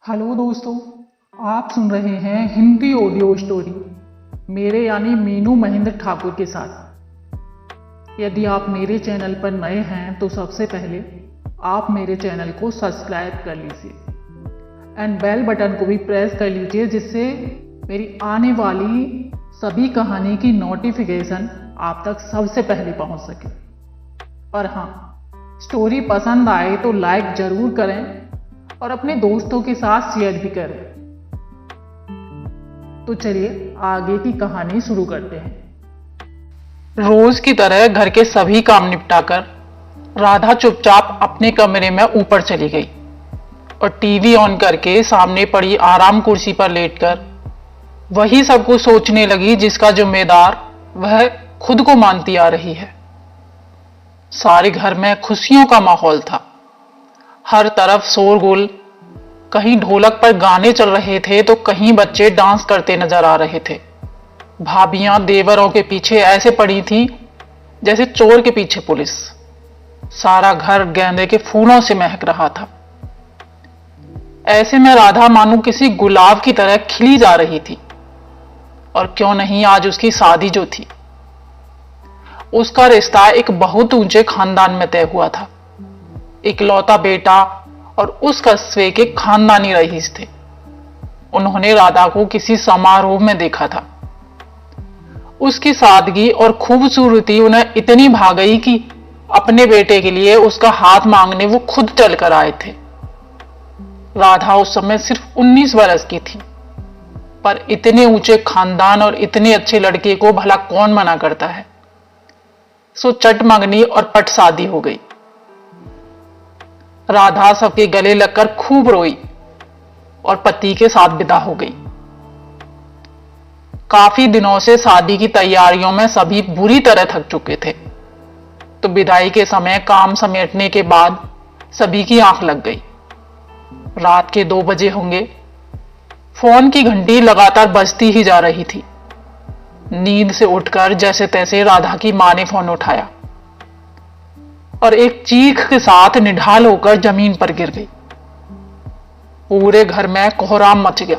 Hello दोस्तों, आप सुन रहे हैं हिंदी ऑडियो स्टोरी मेरे यानी मीनू महेंद्र ठाकुर के साथ। यदि आप मेरे चैनल पर नए हैं तो सबसे पहले आप मेरे चैनल को सब्सक्राइब कर लीजिए एंड बेल बटन को भी प्रेस कर लीजिए, जिससे मेरी आने वाली सभी कहानी की नोटिफिकेशन आप तक सबसे पहले पहुंच सके। और हाँ, स्टोरी पसंद आए तो लाइक जरूर करें और अपने दोस्तों के साथ शेयर भी करें। तो चलिए आगे की कहानी शुरू करते हैं। रोज की तरह घर के सभी काम निपटाकर राधा चुपचाप अपने कमरे में ऊपर चली गई और टीवी ऑन करके सामने पड़ी आराम कुर्सी पर लेटकर वही सब कुछ सोचने लगी जिसका जिम्मेदार वह खुद को मानती आ रही है। सारे घर में खुशियों का माहौल था। हर तरफ शोरगुल, कहीं ढोलक पर गाने चल रहे थे तो कहीं बच्चे डांस करते नजर आ रहे थे। भाभियां देवरों के पीछे ऐसे पड़ी थीं जैसे चोर के पीछे पुलिस। सारा घर गेंदे के फूलों से महक रहा था। ऐसे में राधा मानो किसी गुलाब की तरह खिली जा रही थी। और क्यों नहीं, आज उसकी शादी जो थी, उसका रिश्ता एक बहुत ऊंचे खानदान में तय हुआ था। इकलौता बेटा और उस कस्बे के खानदानी रईस थे। उन्होंने राधा को किसी समारोह में देखा था। उसकी सादगी और खूबसूरती उन्हें इतनी भा गई कि अपने बेटे के लिए उसका हाथ मांगने वो खुद चल कर आए थे। राधा उस समय सिर्फ 19 वर्ष की थी, पर इतने ऊंचे खानदान और इतने अच्छे लड़के को भला कौन मना करता है। सो चट मंगनी और पट शादी हो गई। राधा सबके गले लगकर खूब रोई और पति के साथ विदा हो गई। काफी दिनों से शादी की तैयारियों में सभी बुरी तरह थक चुके थे, तो विदाई के समय काम समेटने के बाद सभी की आंख लग गई। रात के 2 बजे होंगे। फोन की घंटी लगातार बजती ही जा रही थी। नींद से उठकर जैसे तैसे राधा की मां ने फोन उठाया और एक चीख के साथ निढाल होकर जमीन पर गिर गई। पूरे घर में कोहराम मच गया।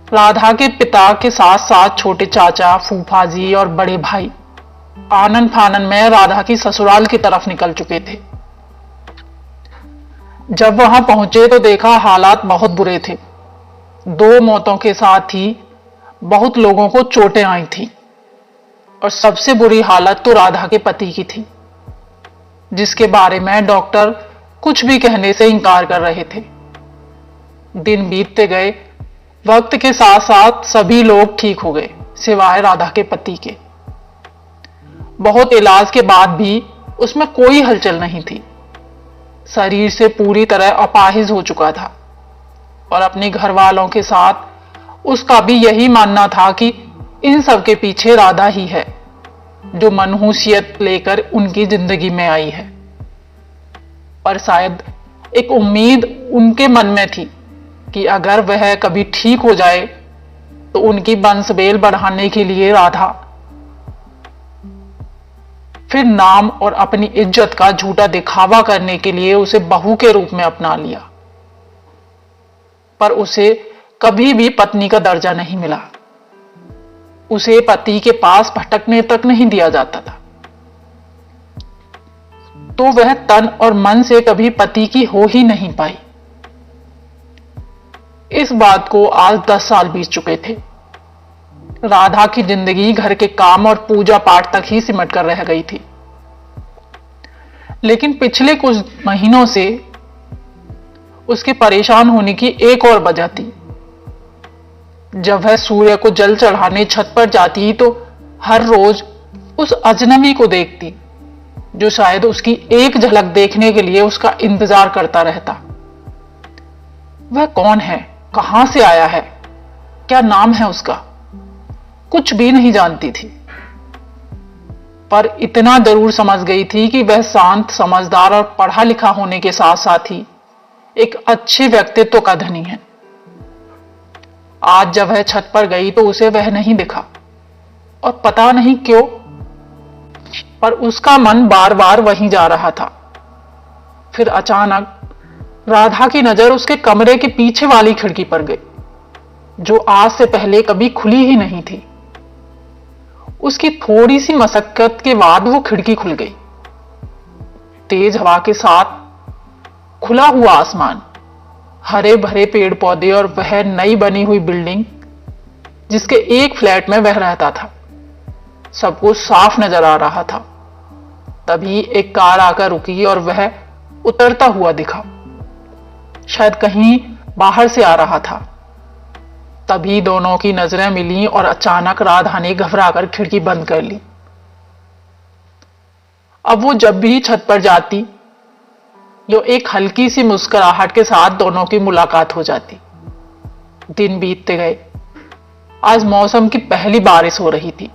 राधा के पिता के साथ साथ छोटे चाचा, फूफा जी और बड़े भाई आनन फानन में राधा की ससुराल की तरफ निकल चुके थे। जब वहां पहुंचे तो देखा हालात बहुत बुरे थे। 2 मौतों के साथ ही बहुत लोगों को चोटें आई थी और सबसे बुरी हालत तो राधा के पति की थी, जिसके बारे में डॉक्टर कुछ भी कहने से इंकार कर रहे थे। दिन बीतते गए। वक्त के साथ साथ सभी लोग ठीक हो गए सिवाय राधा के पति के। बहुत इलाज के बाद भी उसमें कोई हलचल नहीं थी। शरीर से पूरी तरह अपाहिज हो चुका था और अपने घर वालों के साथ उसका भी यही मानना था कि इन सब के पीछे राधा ही है, जो मनहूसियत लेकर उनकी जिंदगी में आई है। पर शायद एक उम्मीद उनके मन में थी कि अगर वह कभी ठीक हो जाए तो उनकी बंसबेल बढ़ाने के लिए राधा फिर नाम और अपनी इज्जत का झूठा दिखावा करने के लिए उसे बहू के रूप में अपना लिया। पर उसे कभी भी पत्नी का दर्जा नहीं मिला। उसे पति के पास भटकने तक नहीं दिया जाता था, तो वह तन और मन से कभी पति की हो ही नहीं पाई। इस बात को आज 10 साल बीत चुके थे। राधा की जिंदगी घर के काम और पूजा पाठ तक ही सिमट कर रह गई थी। लेकिन पिछले कुछ महीनों से उसके परेशान होने की एक और वजह थी। जब वह सूर्य को जल चढ़ाने छत पर जाती तो हर रोज उस अजनबी को देखती, जो शायद उसकी एक झलक देखने के लिए उसका इंतजार करता रहता। वह कौन है, कहां से आया है, क्या नाम है उसका, कुछ भी नहीं जानती थी। पर इतना जरूर समझ गई थी कि वह शांत, समझदार और पढ़ा लिखा होने के साथ साथ ही एक अच्छे व्यक्तित्व का धनी है। आज जब वह छत पर गई तो उसे वह नहीं दिखा और पता नहीं क्यों, पर उसका मन बार बार वहीं जा रहा था। फिर अचानक राधा की नजर उसके कमरे के पीछे वाली खिड़की पर गई, जो आज से पहले कभी खुली ही नहीं थी। उसकी थोड़ी सी मशक्कत के बाद वो खिड़की खुल गई। तेज हवा के साथ खुला हुआ आसमान, हरे भरे पेड़ पौधे और वह नई बनी हुई बिल्डिंग जिसके एक फ्लैट में वह रहता था, सब कुछ साफ नजर आ रहा था। तभी एक कार आकर रुकी और वह उतरता हुआ दिखा, शायद कहीं बाहर से आ रहा था। तभी दोनों की नजरें मिली और अचानक राधा ने घबराकर खिड़की बंद कर ली। अब वो जब भी छत पर जाती, जो एक हल्की सी मुस्कुराहट के साथ दोनों की मुलाकात हो जाती। दिन बीतते गए। आज मौसम की पहली बारिश हो रही थी।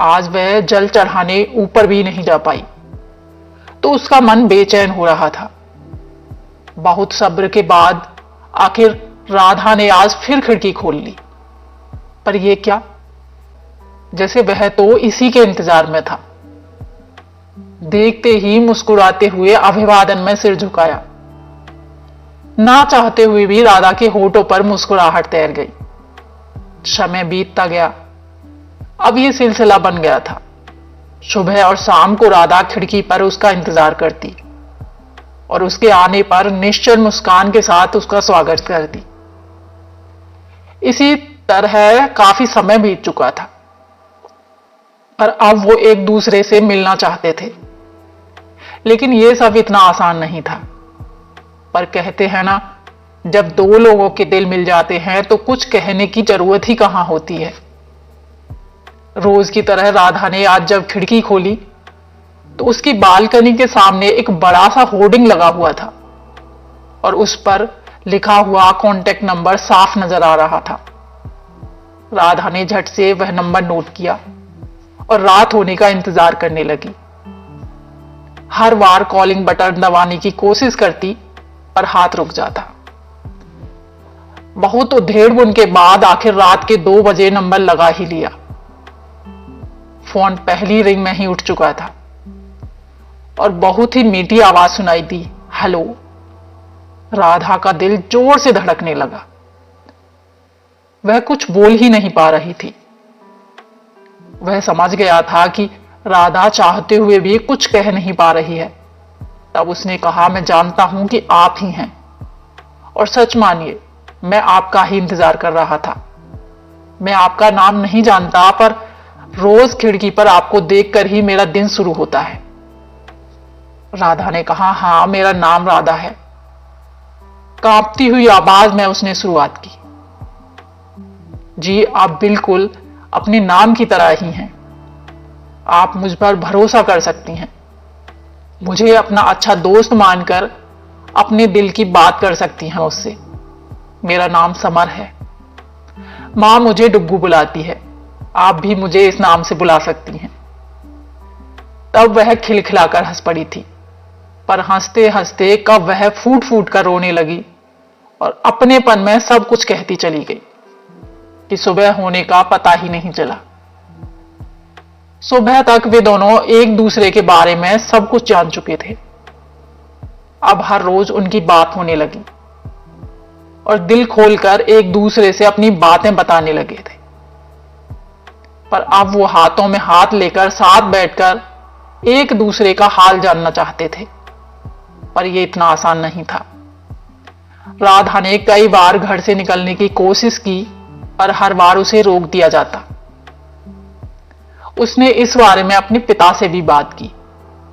आज वह जल चढ़ाने ऊपर भी नहीं जा पाई, तो उसका मन बेचैन हो रहा था। बहुत सब्र के बाद आखिर राधा ने आज फिर खिड़की खोल ली। पर यह क्या, जैसे वह तो इसी के इंतजार में था। देखते ही मुस्कुराते हुए अभिवादन में सिर झुकाया। ना चाहते हुए भी राधा के होठों पर मुस्कुराहट तैर गई। समय बीतता गया। अब यह सिलसिला बन गया था। सुबह और शाम को राधा खिड़की पर उसका इंतजार करती और उसके आने पर निश्चल मुस्कान के साथ उसका स्वागत करती। इसी तरह काफी समय बीत चुका था और अब वो एक दूसरे से मिलना चाहते थे, लेकिन यह सब इतना आसान नहीं था। पर कहते हैं ना, जब दो लोगों के दिल मिल जाते हैं तो कुछ कहने की जरूरत ही कहां होती है। रोज की तरह राधा ने आज जब खिड़की खोली तो उसकी बालकनी के सामने एक बड़ा सा होर्डिंग लगा हुआ था और उस पर लिखा हुआ कॉन्टेक्ट नंबर साफ नजर आ रहा था। राधा ने झट से वह नंबर नोट किया और रात होने का इंतजार करने लगी। हर बार कॉलिंग बटन दबाने की कोशिश करती पर हाथ रुक जाता। बहुत उधेड़-बुन के बाद आखिर रात के 2 बजे नंबर लगा ही लिया। फोन पहली रिंग में ही उठ चुका था और बहुत ही मीठी आवाज सुनाई दी, हेलो। राधा का दिल जोर से धड़कने लगा। वह कुछ बोल ही नहीं पा रही थी। वह समझ गया था कि राधा चाहते हुए भी कुछ कह नहीं पा रही है। तब उसने कहा, मैं जानता हूं कि आप ही हैं और सच मानिए मैं आपका ही इंतजार कर रहा था। मैं आपका नाम नहीं जानता, पर रोज खिड़की पर आपको देखकर ही मेरा दिन शुरू होता है। राधा ने कहा, हां मेरा नाम राधा है। कांपती हुई आवाज में उसने शुरुआत की, जी आप बिल्कुल अपने नाम की तरह ही हैं। आप मुझ पर भरोसा कर सकती हैं। मुझे अपना अच्छा दोस्त मानकर अपने दिल की बात कर सकती हैं उससे। मेरा नाम समर है। मां मुझे डुग्गू बुलाती है। आप भी मुझे इस नाम से बुला सकती हैं। तब वह खिलखिलाकर हंस पड़ी थी, पर हंसते हंसते कब वह फूट फूट कर रोने लगी और अपनेपन में सब कुछ कहती चली गई कि सुबह होने का पता ही नहीं चला। सुबह तक वे दोनों एक दूसरे के बारे में सब कुछ जान चुके थे। अब हर रोज उनकी बात होने लगी और दिल खोलकर एक दूसरे से अपनी बातें बताने लगे थे। पर अब वो हाथों में हाथ लेकर साथ बैठकर एक दूसरे का हाल जानना चाहते थे, पर यह इतना आसान नहीं था। राधा ने कई बार घर से निकलने की कोशिश की, पर हर बार उसे रोक दिया जाता। उसने इस बारे में अपने पिता से भी बात की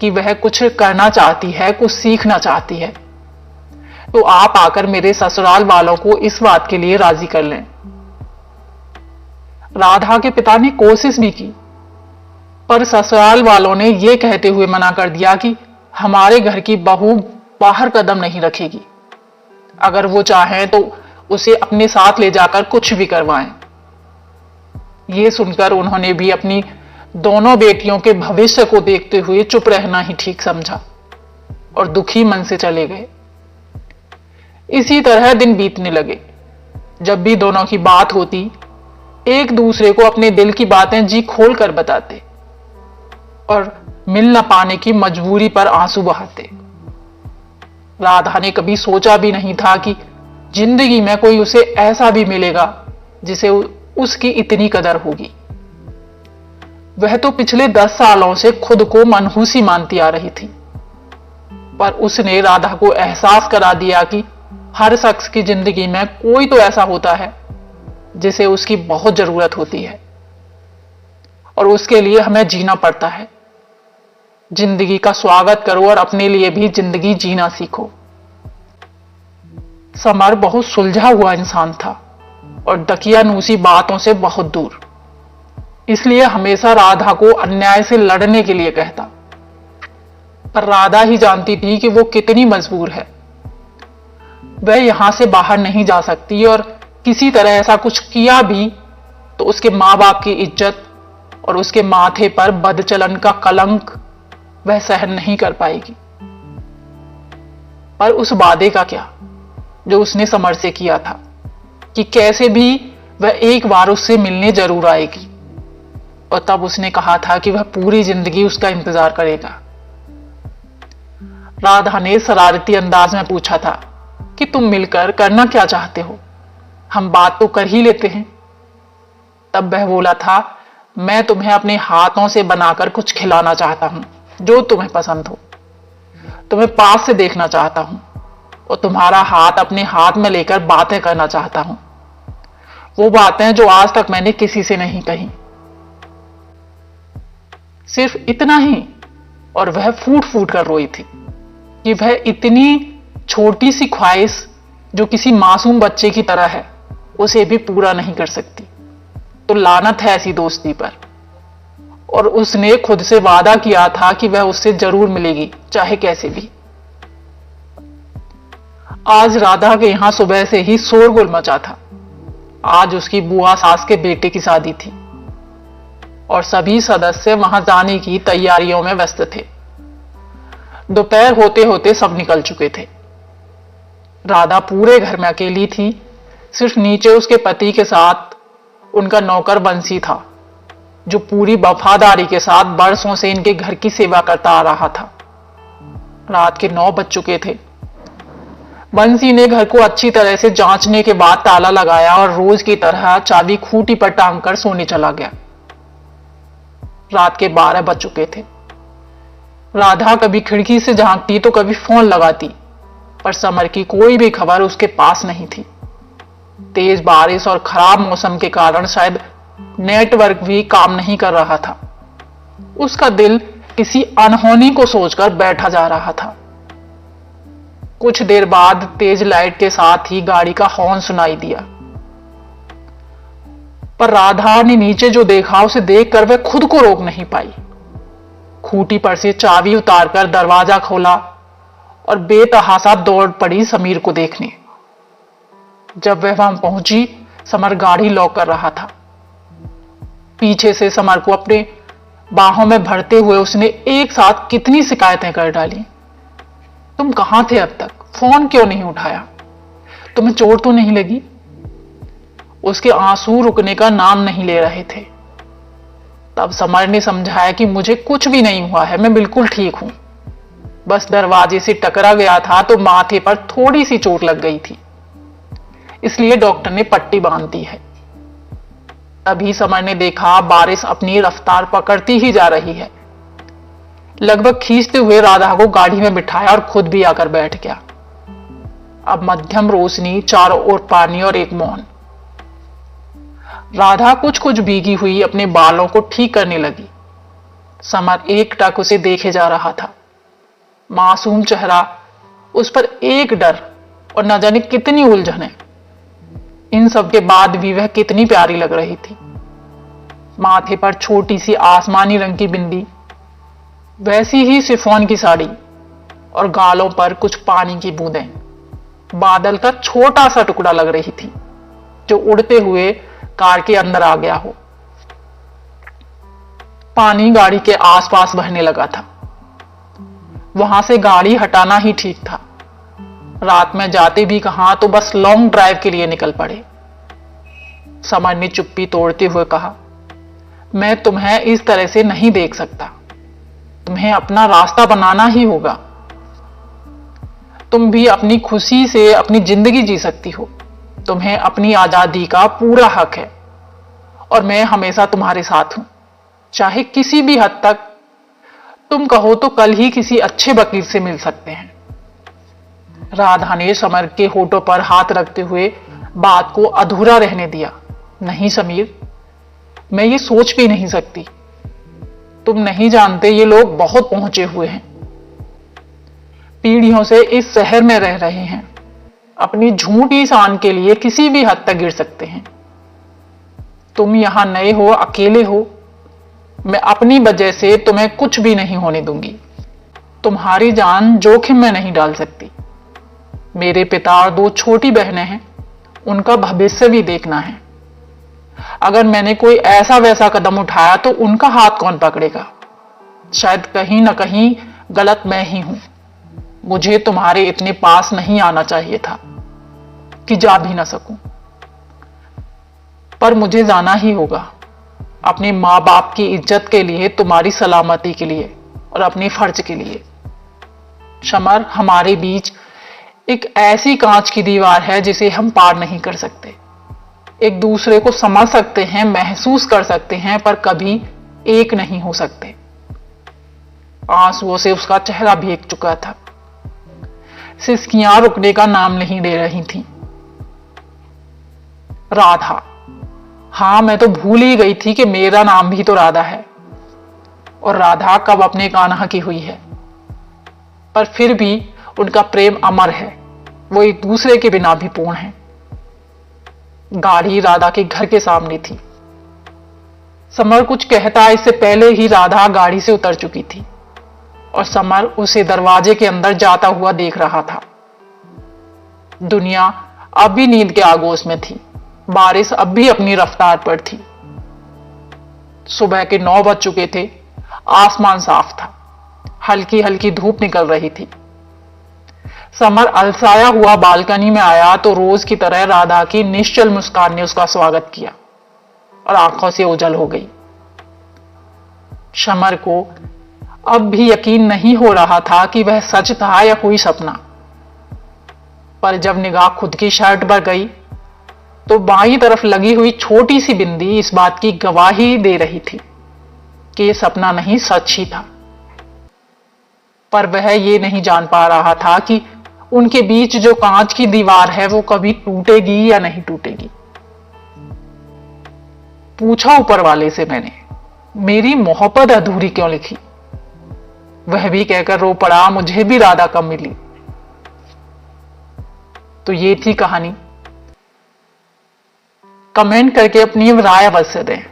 कि वह कुछ करना चाहती है, कुछ सीखना चाहती है, तो आप आकर मेरे ससुराल वालों को इस बात के लिए राजी कर लें। राधा के पिता ने कोशिश भी की, पर ससुराल वालों ने यह कहते हुए मना कर दिया कि हमारे घर की बहू बाहर कदम नहीं रखेगी। अगर वो चाहें तो उसे अपने साथ ले जाकर कुछ भी करवाएं। यह सुनकर उन्होंने भी अपनी दोनों बेटियों के भविष्य को देखते हुए चुप रहना ही ठीक समझा और दुखी मन से चले गए। इसी तरह दिन बीतने लगे। जब भी दोनों की बात होती, एक दूसरे को अपने दिल की बातें जी खोल कर बताते और मिल न पाने की मजबूरी पर आंसू बहाते। राधा ने कभी सोचा भी नहीं था कि जिंदगी में कोई उसे ऐसा भी मिलेगा जिसे उसकी इतनी कदर होगी। वह तो पिछले 10 सालों से खुद को मनहूसी मानती आ रही थी, पर उसने राधा को एहसास करा दिया कि हर शख्स की जिंदगी में कोई तो ऐसा होता है जिसे उसकी बहुत जरूरत होती है और उसके लिए हमें जीना पड़ता है। जिंदगी का स्वागत करो और अपने लिए भी जिंदगी जीना सीखो। समर बहुत सुलझा हुआ इंसान था और दकियानूसी बातों से बहुत दूर, इसलिए हमेशा राधा को अन्याय से लड़ने के लिए कहता। पर राधा ही जानती थी कि वो कितनी मजबूर है। वह यहां से बाहर नहीं जा सकती और किसी तरह ऐसा कुछ किया भी तो उसके मां बाप की इज्जत और उसके माथे पर बदचलन का कलंक वह सहन नहीं कर पाएगी। पर उस वादे का क्या जो उसने समर से किया था कि कैसे भी वह एक बार उससे मिलने जरूर आएगी, और तब उसने कहा था कि वह पूरी जिंदगी उसका इंतजार करेगा। राधा ने शरारती अंदाज में पूछा था कि तुम मिलकर करना क्या चाहते हो, हम बात तो कर ही लेते हैं। तब वह बोला था, मैं तुम्हें अपने हाथों से बनाकर कुछ खिलाना चाहता हूं जो तुम्हें पसंद हो। तुम्हें पास से देखना चाहता हूं और तुम्हारा हाथ अपने हाथ में लेकर बातें करना चाहता हूं, वो बातें जो आज तक मैंने किसी से नहीं कही। सिर्फ इतना ही, और वह फूट फूट कर रोई थी कि वह इतनी छोटी सी ख्वाहिश जो किसी मासूम बच्चे की तरह है उसे भी पूरा नहीं कर सकती। तो लानत है ऐसी दोस्ती पर। और उसने खुद से वादा किया था कि वह उससे जरूर मिलेगी, चाहे कैसे भी। आज राधा के यहां सुबह से ही शोरगुल मचा था। आज उसकी बुआ सास के बेटे की शादी थी और सभी सदस्य वहां जाने की तैयारियों में व्यस्त थे। दोपहर होते होते सब निकल चुके थे। राधा पूरे घर में अकेली थी। सिर्फ नीचे उसके पति के साथ उनका नौकर बंसी था, जो पूरी वफादारी के साथ बरसों से इनके घर की सेवा करता आ रहा था। रात के 9 बज चुके थे। बंसी ने घर को अच्छी तरह से जांचने के बाद ताला लगाया और रोज की तरह चाबी खूंटी पर टांग कर सोने चला गया। रात के 12 बज चुके थे। राधा कभी खिड़की से झांकती तो कभी फोन लगाती, पर समर की कोई भी खबर उसके पास नहीं थी। तेज बारिश और खराब मौसम के कारण शायद नेटवर्क भी काम नहीं कर रहा था। उसका दिल किसी अनहोनी को सोचकर बैठा जा रहा था। कुछ देर बाद तेज लाइट के साथ ही गाड़ी का हॉर्न सुनाई दिया, पर राधा ने नीचे जो देखा उसे देखकर वह खुद को रोक नहीं पाई। खूंटी पर से चाबी उतारकर दरवाजा खोला और बेतहासा दौड़ पड़ी समीर को देखने। जब वह वहां पहुंची, समर गाड़ी लॉक कर रहा था। पीछे से समर को अपने बाहों में भरते हुए उसने एक साथ कितनी शिकायतें कर डाली। तुम कहां थे अब तक? फोन क्यों नहीं उठाया? तुम्हें चोट तो नहीं लगी? उसके आंसू रुकने का नाम नहीं ले रहे थे। तब समर ने समझाया कि मुझे कुछ भी नहीं हुआ है, मैं बिल्कुल ठीक हूं। बस दरवाजे से टकरा गया था तो माथे पर थोड़ी सी चोट लग गई थी, इसलिए डॉक्टर ने पट्टी बांध दी है। तभी समर ने देखा बारिश अपनी रफ्तार पकड़ती ही जा रही है। लगभग खींचते हुए राधा को गाड़ी में बिठाया और खुद भी आकर बैठ गया। अब मध्यम रोशनी, चारों ओर पानी और एक मौन। राधा कुछ कुछ भीगी हुई अपने बालों को ठीक करने लगी। समर एकटक उसे देखे जा रहा था। मासूम चेहरा, उस पर एक डर और न जाने कितनी उलझन है। इन सब के बाद भी वह कितनी प्यारी लग रही थी। माथे पर छोटी सी आसमानी रंग की बिंदी, वैसी ही शिफॉन की साड़ी और गालों पर कुछ पानी की बूंदें बादल का छोटा सा टुकड़ा लग रही थी जो उड़ते हुए कार के अंदर आ गया हो। पानी गाड़ी के आसपास बहने लगा था। वहां से गाड़ी हटाना ही ठीक था। रात में जाते भी कहां तो बस लॉन्ग ड्राइव के लिए निकल पड़े। समर ने चुप्पी तोड़ते हुए कहा, मैं तुम्हें इस तरह से नहीं देख सकता। तुम्हें अपना रास्ता बनाना ही होगा। तुम भी अपनी खुशी से अपनी जिंदगी जी सकती हो। तुम्हें अपनी आजादी का पूरा हक है और मैं हमेशा तुम्हारे साथ हूं, चाहे किसी भी हद तक। तुम कहो तो कल ही किसी अच्छे वकील से मिल सकते हैं। राधा ने समर के होठों पर हाथ रखते हुए बात को अधूरा रहने दिया। नहीं समीर, मैं ये सोच भी नहीं सकती। तुम नहीं जानते, ये लोग बहुत पहुंचे हुए हैं, पीढ़ियों से इस शहर में रह रहे हैं, अपनी झूठी शान के लिए किसी भी हद तक गिर सकते हैं। तुम यहां नए हो, अकेले हो। मैं अपनी वजह से तुम्हें कुछ भी नहीं होने दूंगी। तुम्हारी जान जोखिम में नहीं डाल सकती। मेरे पिता और 2 छोटी बहनें हैं, उनका भविष्य भी देखना है। अगर मैंने कोई ऐसा वैसा कदम उठाया तो उनका हाथ कौन पकड़ेगा? शायद कहीं ना कहीं गलत मैं ही हूं। मुझे तुम्हारे इतने पास नहीं आना चाहिए था कि जा भी ना सकूं, पर मुझे जाना ही होगा, अपने माँ बाप की इज्जत के लिए, तुम्हारी सलामती के लिए और अपने फर्ज के लिए। समर, हमारे बीच एक ऐसी कांच की दीवार है जिसे हम पार नहीं कर सकते। एक दूसरे को समझ सकते हैं, महसूस कर सकते हैं, पर कभी एक नहीं हो सकते। आंसुओं से उसका चेहरा भीग चुका था। सिसकियां रुकने का नाम नहीं ले रही थीं। राधा, हां, मैं तो भूल ही गई थी कि मेरा नाम भी तो राधा है, और राधा कब अपने कान्हा की हुई है। पर फिर भी उनका प्रेम अमर है, वो एक दूसरे के बिना भी पूर्ण है। गाड़ी राधा के घर के सामने थी। समर कुछ कहता इससे पहले ही राधा गाड़ी से उतर चुकी थी और समर उसे दरवाजे के अंदर जाता हुआ देख रहा था। दुनिया अब भी नींद के आगोश में थी। बारिश अब भी अपनी रफ्तार पर थी। सुबह के 9 बज चुके थे। आसमान साफ था। हल्की हल्की धूप निकल रही थी। समर अलसाया हुआ बालकनी में आया तो रोज की तरह राधा की निश्चल मुस्कान ने उसका स्वागत किया और आंखों से ओझल हो गई। समर को अब भी यकीन नहीं हो रहा था कि वह सच था या कोई सपना। पर जब निगाह खुद की शर्ट पर गई तो बाईं तरफ लगी हुई छोटी सी बिंदी इस बात की गवाही दे रही थी कि यह सपना नहीं, सच ही था। पर वह ये नहीं जान पा रहा था कि उनके बीच जो कांच की दीवार है वो कभी टूटेगी या नहीं टूटेगी। पूछा ऊपर वाले से मैंने, मेरी मोहब्बत अधूरी क्यों लिखी? वह भी कहकर रो पड़ा, मुझे भी राधा कम मिली। तो ये थी कहानी। कमेंट करके अपनी राय अवश्य दें।